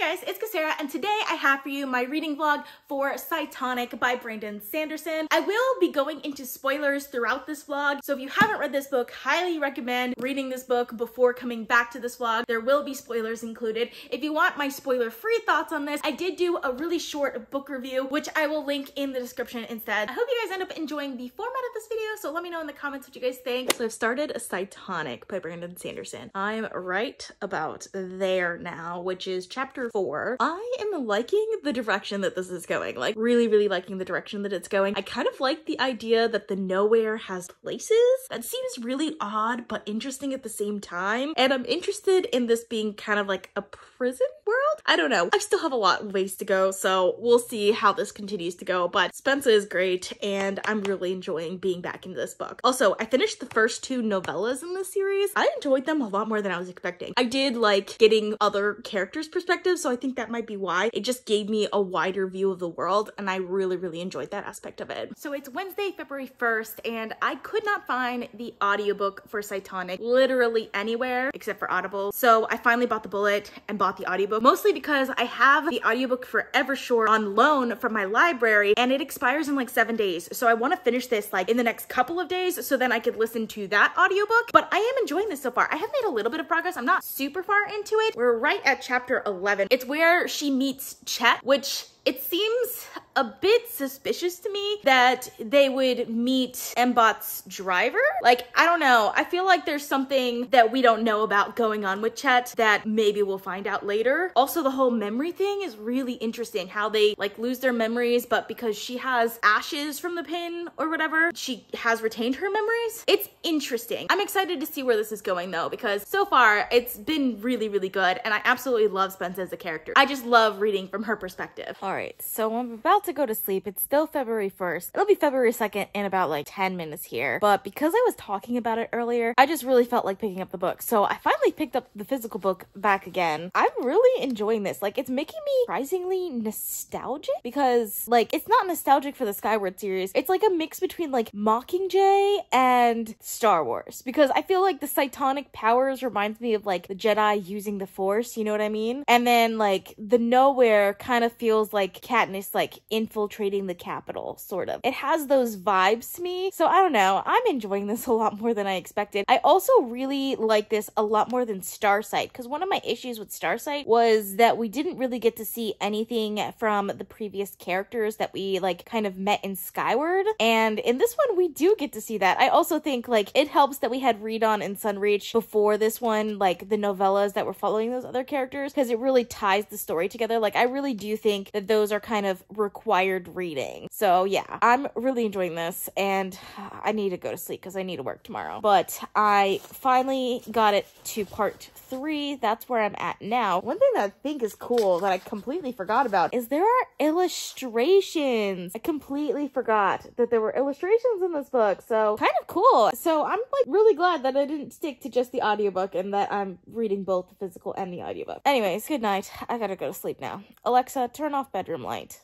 Hey guys, it's Kesara, and today I have for you my reading vlog for Cytonic by Brandon Sanderson. I will be going into spoilers throughout this vlog, so if you haven't read this book, highly recommend reading this book before coming back to this vlog. There will be spoilers included. If you want my spoiler-free thoughts on this, I did do a really short book review, which I will link in the description instead. I hope you guys end up enjoying the format of this video, so let me know in the comments what you guys think. So I've started Cytonic by Brandon Sanderson. I'm right about there now, which is chapter 4. I am liking the direction that this is going, like really liking the direction that it's going. I kind of like the idea that the nowhere has places. That seems really odd but interesting at the same time, and I'm interested in this being kind of like a prison world. I don't know. I still have a lot of ways to go, so we'll see how this continues to go, but Spence is great and I'm really enjoying being back into this book. Also, I finished the first 2 novellas in this series. I enjoyed them a lot more than I was expecting. I did like getting other characters' perspectives, so I think that might be why. It just gave me a wider view of the world, and I really enjoyed that aspect of it. So it's Wednesday, February 1st, and I could not find the audiobook for Cytonic literally anywhere except for Audible. So I finally bought the bullet and bought the audiobook, mostly because I have the audiobook for Evershore on loan from my library, and it expires in like 7 days. So I want to finish this like in the next couple of days so then I could listen to that audiobook. But I am enjoying this so far. I have made a little bit of progress. I'm not super far into it. We're right at chapter 11. It's where she meets Chet, which it seems a bit suspicious to me that they would meet Mbot's driver. Like, I don't know. I feel like there's something that we don't know about going on with Chet that maybe we'll find out later. Also, the whole memory thing is really interesting. How they like lose their memories, but because she has ashes from the pin or whatever, she has retained her memories. It's interesting. I'm excited to see where this is going though, because so far it's been really good, and I absolutely love Spence as a character. I just love reading from her perspective. All right, so I'm about to go to sleep. It's still February 1st. It'll be February 2nd in about like 10 minutes here. But because I was talking about it earlier, I just really felt like picking up the book. So I finally picked up the physical book back again. I'm really enjoying this. Like, it's making me surprisingly nostalgic, because like it's not nostalgic for the Skyward series. It's like a mix between like Mockingjay and Star Wars, because I feel like the Cytonic powers reminds me of like the Jedi using the Force, you know what I mean? And then like the Nowhere kind of feels like Katniss like infiltrating the Capitol, sort of. It has those vibes to me. So I don't know. I'm enjoying this a lot more than I expected. I also really like this a lot more than Starsight, because one of my issues with Starsight was that we didn't really get to see anything from the previous characters that we like kind of met in Skyward. And in this one, we do get to see that. I also think like it helps that we had Read On and Sunreach before this one, like the novellas that were following those other characters, because it really ties the story together. Like, I really do think that those are kind of required reading. So yeah, I'm really enjoying this, and I need to go to sleep because I need to work tomorrow. But I finally got it to part 3. That's where I'm at now. One thing that I think is cool that I completely forgot about is there are illustrations. I completely forgot that there were illustrations in this book, so kind of cool. So I'm like really glad that I didn't stick to just the audiobook and that I'm reading both the physical and the audiobook. Anyways, good night. I gotta go to sleep now. Alexa, turn off bedroom light.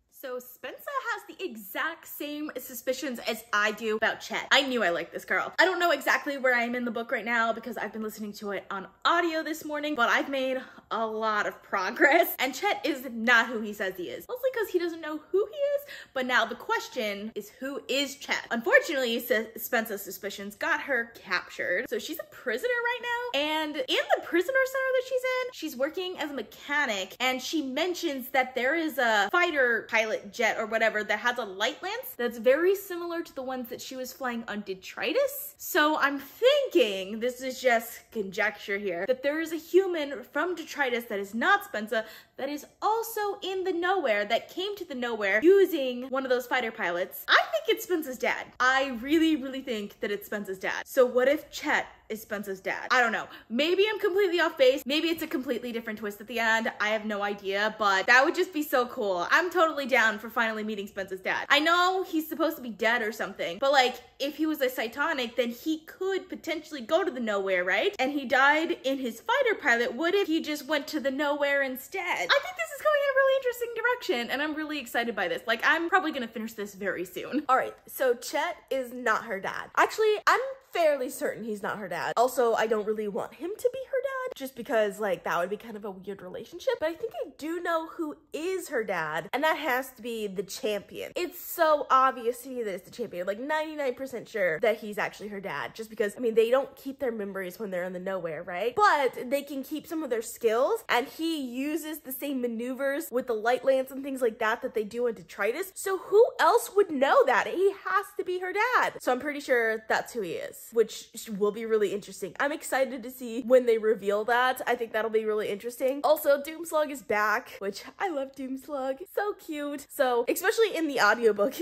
So Spencer has the exact same suspicions as I do about Chet. I knew I liked this girl. I don't know exactly where I am in the book right now because I've been listening to it on audio this morning, but I've made a lot of progress, and Chet is not who he says he is. Mostly because he doesn't know who he is, but now the question is, who is Chet? Unfortunately, Spencer's suspicions got her captured, so she's a prisoner right now, and in the prisoner center that she's in, she's working as a mechanic, and she mentions that there is a fighter pilot jet or whatever that has a light lance that's very similar to the ones that she was flying on Detritus. So I'm thinking, this is just conjecture here, that there is a human from Detritus that is not Spencer that is also in the Nowhere, that came to the Nowhere using one of those fighter pilots. I think it's Spence's dad. I really think that it's Spence's dad. So what if Chet is Spence's dad? I don't know. Maybe I'm completely off base. Maybe it's a completely different twist at the end. I have no idea, but that would just be so cool. I'm totally down for finally meeting Spence's dad. I know he's supposed to be dead or something, but like, if he was a Cytonic, then he could potentially go to the Nowhere, right? And he died in his fighter pilot. What if he just went to the Nowhere instead? I think this is going in a really interesting direction, and I'm really excited by this. Like, I'm probably gonna finish this very soon. All right, so Chet is not her dad. Actually, I'm fairly certain he's not her dad. Also, I don't really want him to be her dad. just because like that would be kind of a weird relationship. But I think I do know who is her dad, and that has to be the champion. It's so obvious to me that it's the champion. Like 99% sure that he's actually her dad, just because, I mean, they don't keep their memories when they're in the nowhere, right? But they can keep some of their skills, and he uses the same maneuvers with the light lance and things like that that they do in detritus. So who else would know that? He has to be her dad. So I'm pretty sure that's who he is, which will be really interesting. I'm excited to see when they reveal that. I think that'll be really interesting. Also, Doomslog is back, which I love Doomslog. So cute. So especially in the audiobook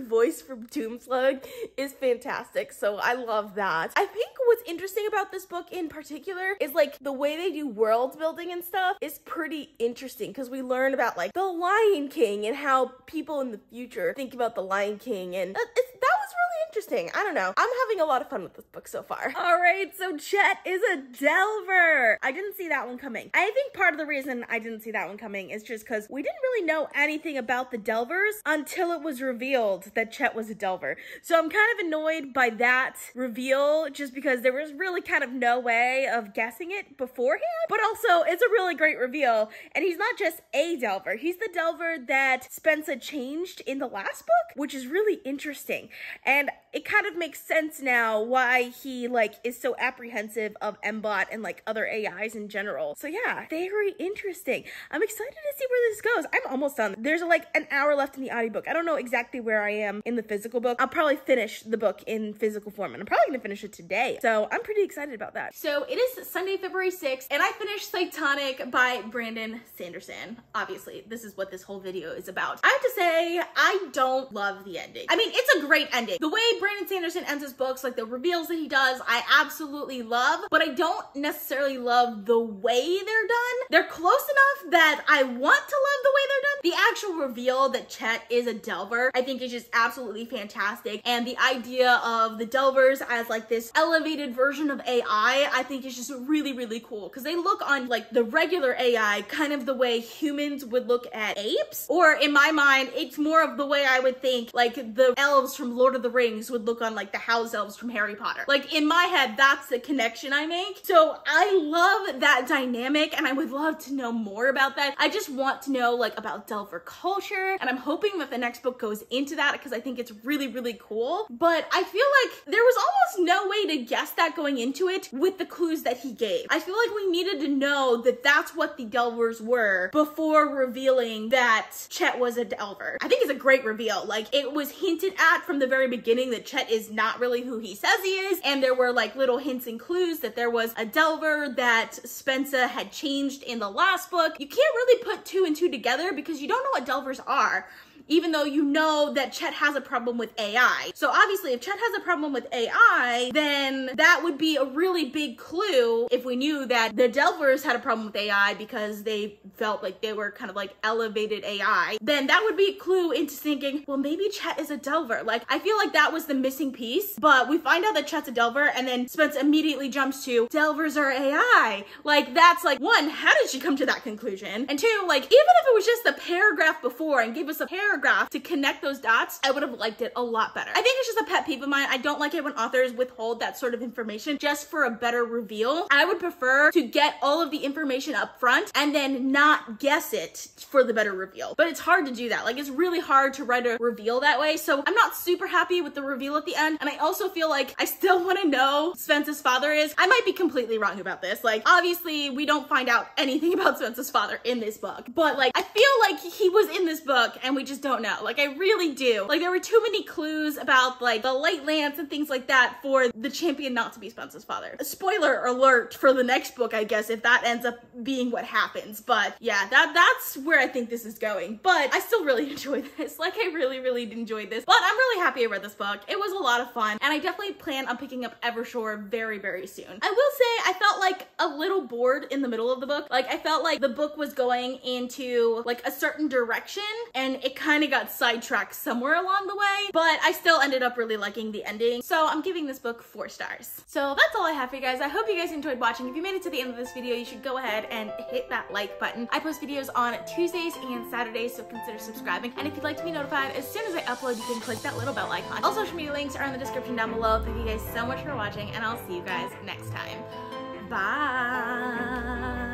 voice from Doomslog is fantastic. So I love that. I think what's interesting about this book in particular is like the way they do world building and stuff is pretty interesting, because we learn about like the Lion King and how people in the future think about the Lion King, and that was really interesting. I don't know. I'm having a lot of fun with this book so far. All right, so Chet is a Delver. I didn't see that one coming. I think part of the reason I didn't see that one coming is just because we didn't really know anything about the Delvers until it was revealed that Chet was a Delver. So I'm kind of annoyed by that reveal, just because there was really kind of no way of guessing it beforehand. But also, it's a really great reveal, and he's not just a Delver. He's the Delver that Spence'a changed in the last book, which is really interesting. And it kind of makes sense now why he like is so apprehensive of Mbot and like other AIs in general. So yeah, very interesting. I'm excited to see where this goes. I'm almost done. There's like an hour left in the audiobook. I don't know exactly where I am in the physical book. I'll probably finish the book in physical form, and I'm probably gonna finish it today. So I'm pretty excited about that. So it is Sunday, February 6th, and I finished Cytonic by Brandon Sanderson. Obviously, this is what this whole video is about. I have to say, I don't love the ending. I mean, it's a great ending. The way Brandon Sanderson ends his books, like the reveals that he does, I absolutely love, but I don't necessarily love the way they're done. They're close enough that I want to love the way they're done. The actual reveal that Chet is a Delver, I think is just absolutely fantastic. And the idea of the Delvers as like this elevated version of AI, I think is just really, really cool, because they look on like the regular AI kind of the way humans would look at apes, or in my mind, it's more of the way I would think like the elves from Lord of the Rings would look on like the house elves from Harry Potter. Like in my head, that's the connection I make. So I love that dynamic, and I would love to know more about that. I just want to know like about Delver culture, and I'm hoping that the next book goes into that, because I think it's really, really cool. But I feel like there was almost no way to guess that going into it with the clues that he gave. I feel like we needed to know that that's what the Delvers were before revealing that Chet was a Delver. I think it's a great reveal. Like, it was hinted at from the very beginning that Chet is not really who he says he is, and there were like little hints and clues that there was a Delver that Spence'a had changed in the last book. You can't really put two and two together because you don't know what Delvers are, even though you know that Chet has a problem with AI. So obviously, if Chet has a problem with AI, then that would be a really big clue if we knew that the Delvers had a problem with AI because they felt like they were kind of like elevated AI. Then that would be a clue into thinking, well, maybe Chet is a Delver. Like, I feel like that was the missing piece, but we find out that Chet's a Delver, and then Spence immediately jumps to Delvers are AI. Like, that's like, one, how did she come to that conclusion? And two, like, even if it was just the paragraph before and gave us a paragraph to connect those dots, I would have liked it a lot better. I think it's just a pet peeve of mine. I don't like it when authors withhold that sort of information just for a better reveal. I would prefer to get all of the information up front and then not guess it for the better reveal. But it's hard to do that. Like, it's really hard to write a reveal that way. So I'm not super happy with the reveal at the end. And I also feel like I still want to know Spence's father is. I might be completely wrong about this. Like, obviously we don't find out anything about Spence's father in this book, but like, I feel like he was in this book and we just don't know. Like, I really do. Like, there were too many clues about like the light lance and things like that for the champion not to be Spence's father. A spoiler alert for the next book, I guess, if that ends up being what happens. But yeah, that's where I think this is going. But I still really enjoyed this. Like, I really, really enjoyed this. But I'm really happy I read this book. It was a lot of fun, and I definitely plan on picking up Evershore very, very soon. I will say I felt like a little bored in the middle of the book. Like, I felt like the book was going into like a certain direction, and it kind of got sidetracked somewhere along the way, but I still ended up really liking the ending. So I'm giving this book 4 stars. So that's all I have for you guys. I hope you guys enjoyed watching. If you made it to the end of this video, you should go ahead and hit that like button. I post videos on Tuesdays and Saturdays, so consider subscribing. And if you'd like to be notified as soon as I upload, you can click that little bell icon. All social media links are in the description down below. Thank you guys so much for watching, and I'll see you guys next time. Bye.